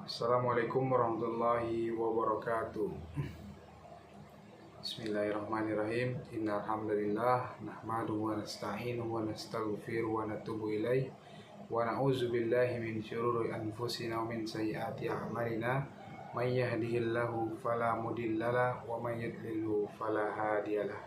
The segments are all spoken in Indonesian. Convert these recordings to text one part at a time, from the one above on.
Assalamualaikum warahmatullahi wabarakatuh. Bismillahirrahmanirrahim. Innal hamdalillah nahmaduhu wa nasta'inuhu wa nastaghfiruhu wa natubu ilaih wa na'udzu billahi min syururi anfusina wa min sayyiati a'malina. May yahdihillahu fala mudhillalah wa may yudlilhu fala hadiyalah.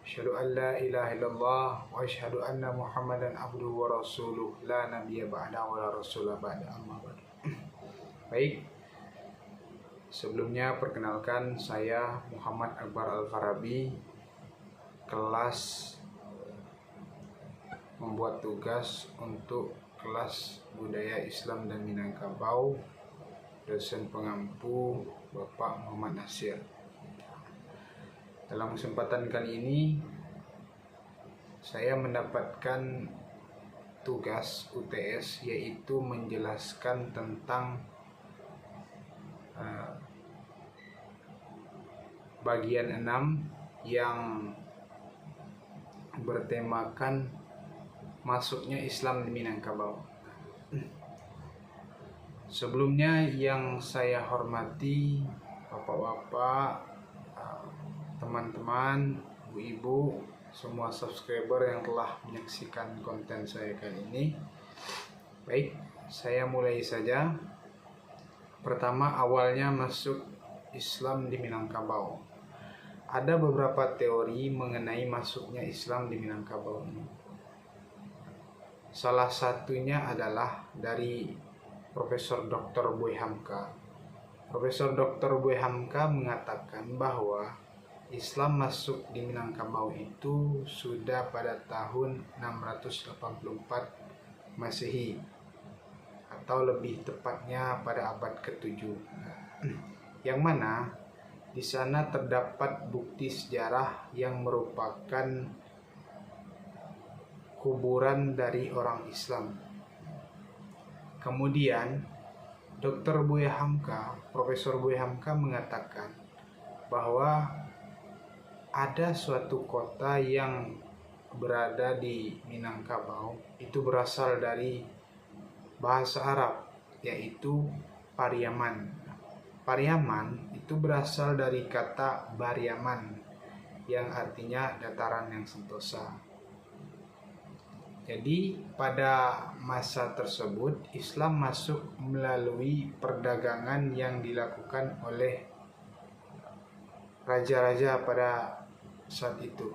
Asyhadu an la ilaha illallah wa asyhadu anna Muhammadan abduhu wa rasuluh la nabiyya ba'da wa la rasula ba'da, amma ba'du. Baik, sebelumnya perkenalkan saya Muhammad Akbar Al-Farabi, kelas membuat tugas untuk kelas Budaya Islam dan Minangkabau, dosen pengampu Bapak Muhammad Nasir. Dalam kesempatan kali ini saya mendapatkan tugas UTS, yaitu menjelaskan tentang bagian 6 yang bertemakan masuknya Islam di Minangkabau. Sebelumnya yang saya hormati bapak-bapak, teman-teman, ibu-ibu, semua subscriber yang telah menyaksikan konten saya kali ini. Baik, saya mulai saja. Pertama, awalnya masuk Islam di Minangkabau. Ada beberapa teori mengenai masuknya Islam di Minangkabau ini. Salah satunya adalah dari Profesor Dr. Boy Hamka. Profesor Dr. Boy Hamka mengatakan bahwa Islam masuk di Minangkabau itu sudah pada tahun 684 Masehi, atau lebih tepatnya pada abad ke-7, yang mana di sana terdapat bukti sejarah yang merupakan kuburan dari orang Islam. Kemudian Dr. Boy Hamka, Profesor Boy Hamka mengatakan bahwa ada suatu kota yang berada di Minangkabau, itu berasal dari bahasa Arab, yaitu Pariaman. Pariaman itu berasal dari kata Bariaman yang artinya dataran yang sentosa. Jadi pada masa tersebut Islam masuk melalui perdagangan yang dilakukan oleh raja-raja pada saat itu,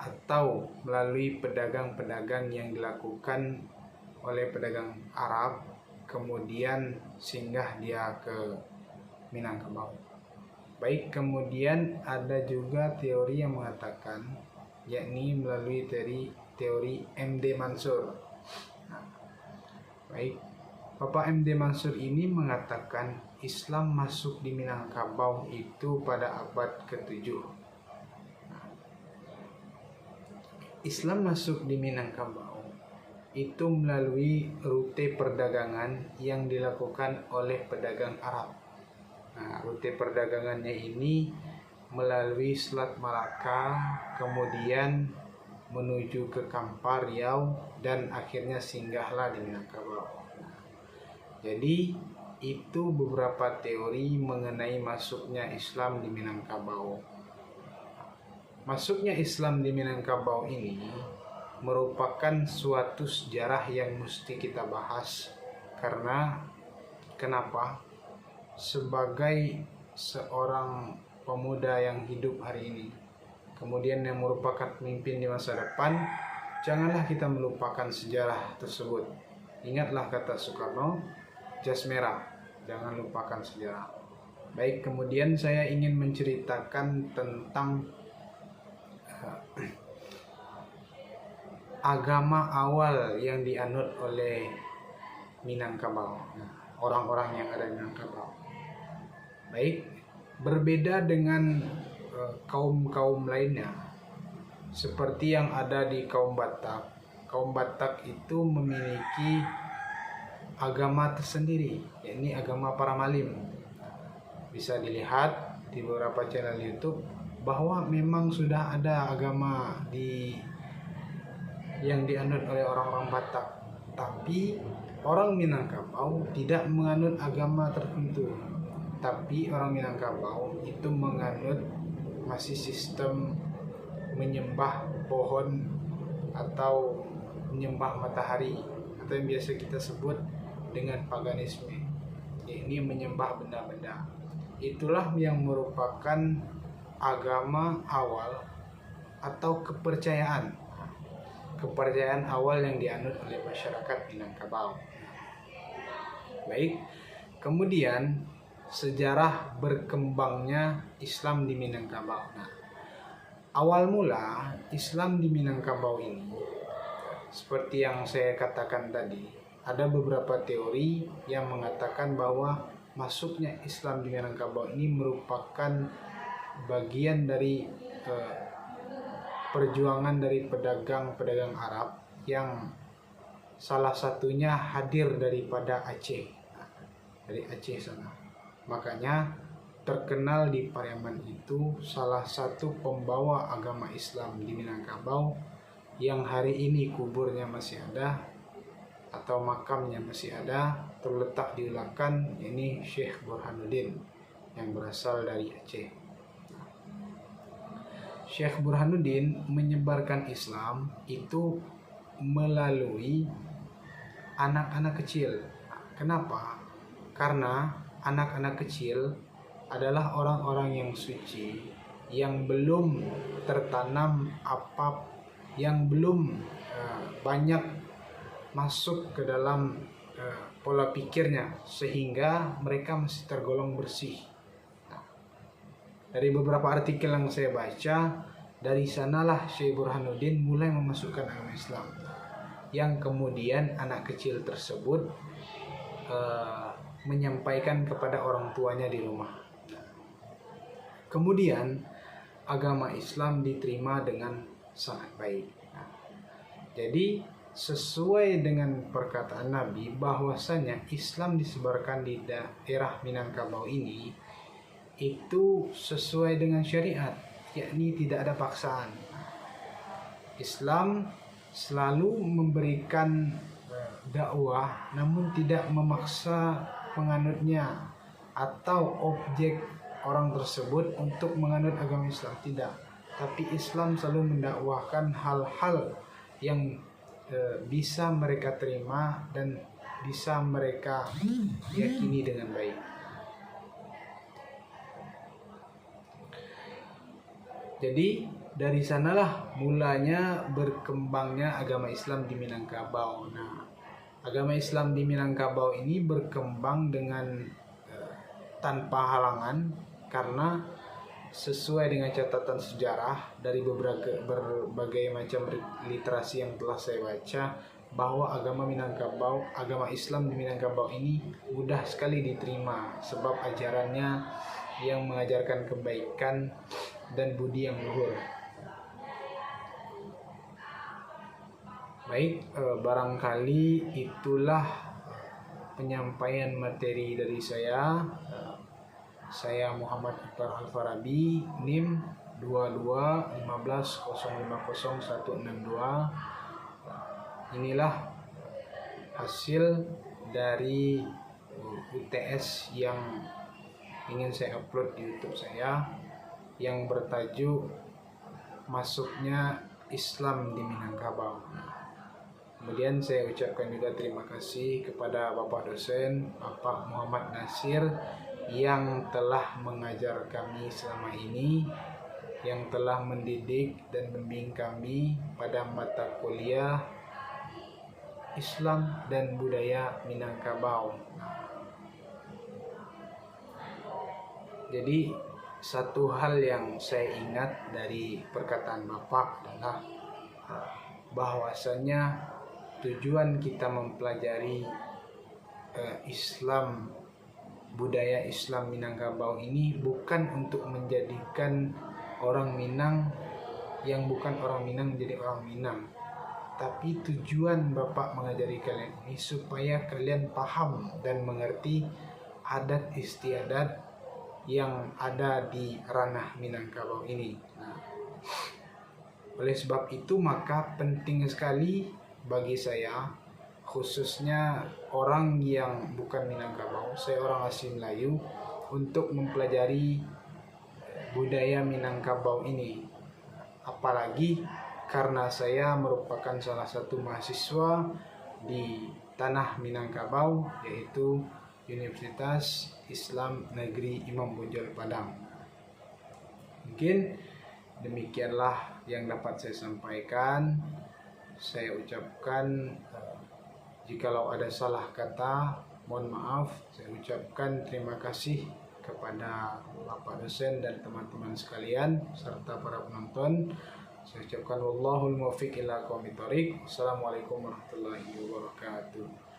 atau melalui pedagang-pedagang yang dilakukan oleh pedagang Arab, kemudian singgah dia ke Minangkabau. Baik, kemudian ada juga teori yang mengatakan, yakni melalui teori M.D. Mansur. Baik, Bapak M.D. Mansur ini mengatakan Islam masuk di Minangkabau itu pada abad ke-7. Islam masuk di Minangkabau itu melalui rute perdagangan yang dilakukan oleh pedagang Arab. Nah, rute perdagangannya ini melalui Selat Malaka, kemudian menuju ke Kampar, Riau, dan akhirnya singgahlah di Minangkabau. Jadi itu beberapa teori mengenai masuknya Islam di Minangkabau. Masuknya Islam di Minangkabau ini merupakan suatu sejarah yang mesti kita bahas. Karena kenapa? Sebagai seorang pemuda yang hidup hari ini, kemudian yang merupakan pemimpin di masa depan, janganlah kita melupakan sejarah tersebut. Ingatlah kata Soekarno, jas merah, jangan lupakan sejarah. Baik, kemudian saya ingin menceritakan tentang agama awal yang dianut oleh Minangkabau, orang-orang yang ada di Minangkabau. Baik, berbeda dengan kaum-kaum lainnya, seperti yang ada di kaum Batak. Kaum Batak itu memiliki agama tersendiri, yakni agama para malim. Bisa dilihat di beberapa channel YouTube bahwa memang sudah ada agama yang dianut oleh orang-orang Batak. Tapi orang Minangkabau tidak menganut agama tertentu. Tapi orang Minangkabau itu menganut masih sistem menyembah pohon atau menyembah matahari, atau yang biasa kita sebut dengan paganisme. Ini menyembah benda-benda. Itulah yang merupakan agama awal atau kepercayaan awal yang dianut oleh masyarakat Minangkabau. Baik, kemudian sejarah berkembangnya Islam di Minangkabau. Nah, awal mula Islam di Minangkabau ini, seperti yang saya katakan tadi, ada beberapa teori yang mengatakan bahwa masuknya Islam di Minangkabau ini merupakan bagian dari perjuangan dari pedagang Arab yang salah satunya hadir daripada Aceh, dari Aceh sana. Makanya terkenal di Pariaman itu salah satu pembawa agama Islam di Minangkabau yang hari ini kuburnya masih ada atau makamnya masih ada, terletak di Ulakan, ini Syekh Burhanuddin yang berasal dari Aceh. Syekh Burhanuddin menyebarkan Islam itu melalui anak-anak kecil. Kenapa? Karena anak-anak kecil adalah orang-orang yang suci, yang belum tertanam yang belum banyak masuk ke dalam pola pikirnya, sehingga mereka masih tergolong bersih. Dari beberapa artikel yang saya baca, dari sanalah Syekh Burhanuddin mulai memasukkan agama Islam, yang kemudian anak kecil tersebut menyampaikan kepada orang tuanya di rumah. Kemudian agama Islam diterima dengan sangat baik. Jadi sesuai dengan perkataan Nabi bahwasanya Islam disebarkan di daerah Minangkabau ini itu sesuai dengan syariat, yakni tidak ada paksaan. Islam selalu memberikan dakwah namun tidak memaksa penganutnya atau objek orang tersebut untuk menganut agama Islam, tidak. Tapi Islam selalu mendakwahkan hal-hal yang bisa mereka terima dan bisa mereka yakini dengan baik. Jadi dari sanalah mulanya berkembangnya agama Islam di Minangkabau. Nah, agama Islam di Minangkabau ini berkembang dengan tanpa halangan, karena sesuai dengan catatan sejarah dari berbagai macam literasi yang telah saya baca, bahwa agama Islam di Minangkabau ini mudah sekali diterima sebab ajarannya yang mengajarkan kebaikan dan budi yang luhur. Baik, barangkali itulah penyampaian materi dari saya. Saya Muhammad Iqbal Al-Farabi, NIM 2215050162. Inilah hasil dari UTS yang ingin saya upload di YouTube saya, yang bertajuk Masuknya Islam di Minangkabau. Kemudian saya ucapkan juga terima kasih kepada Bapak dosen, Bapak Muhammad Nasir, yang telah mengajar kami selama ini, yang telah mendidik dan membimbing kami pada mata kuliah Islam dan Budaya Minangkabau. Jadi satu hal yang saya ingat dari perkataan Bapak adalah bahwasanya tujuan kita mempelajari Islam, budaya Islam Minangkabau ini bukan untuk menjadikan orang Minang yang bukan orang Minang menjadi orang Minang, tapi tujuan Bapak mengajari kalian ini supaya kalian paham dan mengerti adat istiadat yang ada di ranah Minangkabau ini. Nah, oleh sebab itu maka penting sekali bagi saya khususnya orang yang bukan Minangkabau, saya orang asli Melayu, untuk mempelajari budaya Minangkabau ini. Apalagi karena saya merupakan salah satu mahasiswa di tanah Minangkabau, yaitu Universitas Islam Negeri Imam Bonjol Padang. Mungkin demikianlah yang dapat saya sampaikan. Saya ucapkan jikalau ada salah kata, mohon maaf. Saya ucapkan terima kasih kepada Bapak dosen dan teman-teman sekalian serta para penonton. Saya ucapkan wallahul muwaffiq ila aqwamit thoriq. Assalamualaikum warahmatullahi wabarakatuh.